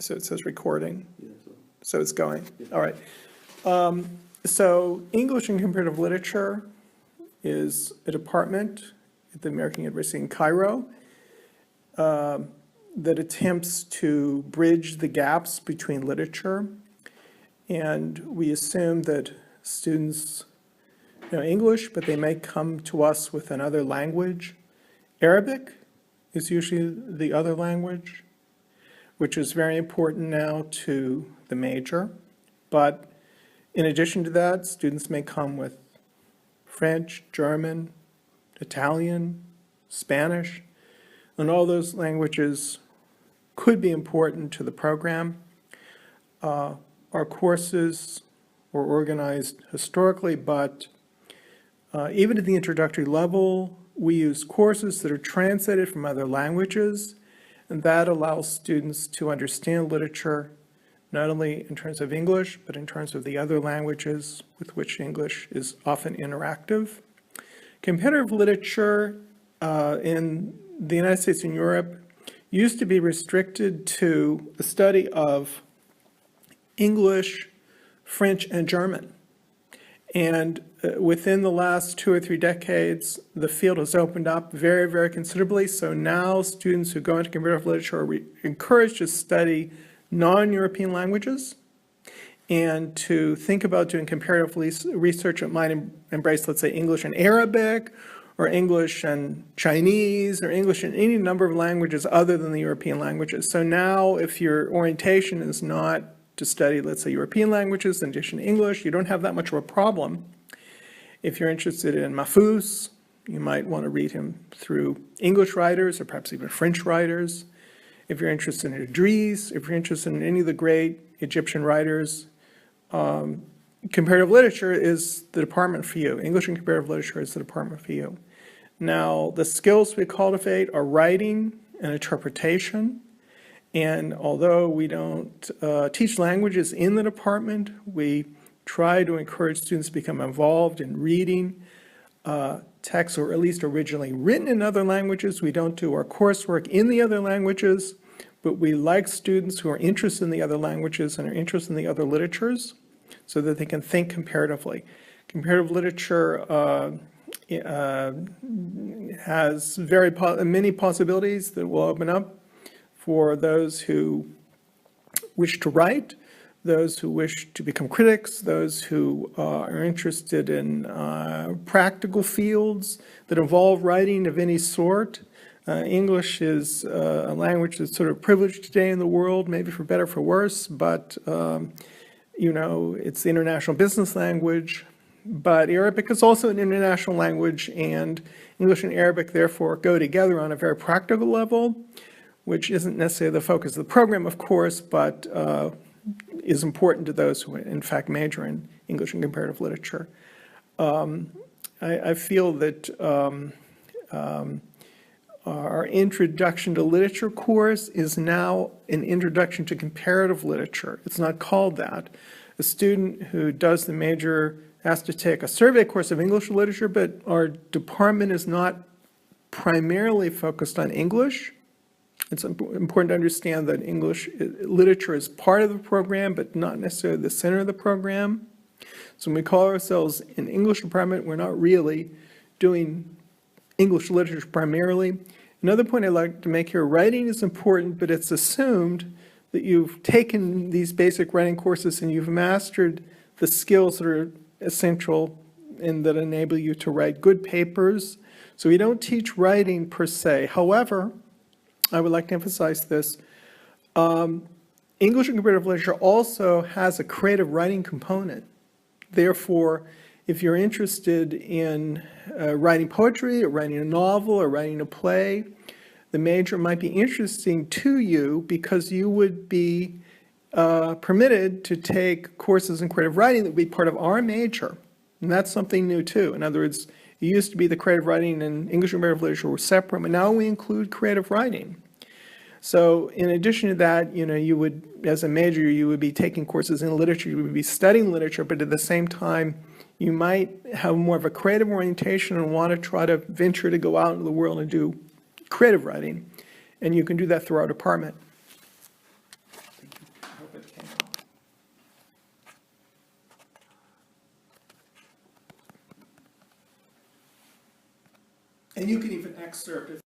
So it says recording. Yeah, So it's going. All right. So English and Comparative Literature is a department at the American University in Cairo that attempts to bridge the gaps between literature. And we assume that students know English, but they may come to us with another language. Arabic is usually the other language, which is very important now to the major. But in addition to that, students may come with French, German, Italian, Spanish, and all those languages could be important to the program. Our courses were organized historically, but even at the introductory level, we use courses that are translated from other languages, and that allows students to understand literature not only in terms of English, but in terms of the other languages with which English is often interactive. Comparative literature in the United States and Europe used to be restricted to the study of English, French, and German. And within the last 2 or 3 decades, the field has opened up very, very considerably. So now students who go into comparative literature are encouraged to study non-European languages and to think about doing comparative research that might embrace, let's say, English and Arabic, or English and Chinese, or English in any number of languages other than the European languages. So now if your orientation is not to study, let's say, European languages in addition to English, you don't have that much of a problem. If you're interested in Mahfouz, you might want to read him through English writers or perhaps even French writers. If you're interested in Idris, if you're interested in any of the great Egyptian writers, comparative literature is the department for you. English and comparative literature is the department for you. Now, the skills we cultivate are writing and interpretation. And although we don't teach languages in the department, we try to encourage students to become involved in reading texts, or at least originally written in other languages. We don't do our coursework in the other languages, but we like students who are interested in the other languages and are interested in the other literatures so that they can think comparatively. Comparative literature has many possibilities that will open up for those who wish to write, those who wish to become critics, those who are interested in practical fields that involve writing of any sort. English is a language that's sort of privileged today in the world, maybe for better or for worse, but it's the international business language. But Arabic is also an international language, and English and Arabic therefore go together on a very practical level, which isn't necessarily the focus of the program, of course, but is important to those who, in fact, major in English and comparative literature. I feel that our Introduction to Literature course is now an Introduction to Comparative Literature. It's not called that. A student who does the major has to take a survey course of English literature, but our department is not primarily focused on English. It's important to understand that English literature is part of the program, but not necessarily the center of the program. So when we call ourselves an English department, we're not really doing English literature primarily. Another point I'd like to make here, writing is important, but it's assumed that you've taken these basic writing courses and you've mastered the skills that are essential and that enable you to write good papers. So we don't teach writing per se. However, I would like to emphasize this. English and comparative literature also has a creative writing component. Therefore, if you're interested in writing poetry or writing a novel or writing a play, the major might be interesting to you because you would be permitted to take courses in creative writing that would be part of our major. And that's something new too. In other words, it used to be the creative writing and English and comparative literature were separate, but now we include creative writing. So in addition to that, you would, as a major, you would be taking courses in literature, you would be studying literature, but at the same time, you might have more of a creative orientation and want to try to venture to go out into the world and do creative writing. And you can do that through our department. And you can even excerpt,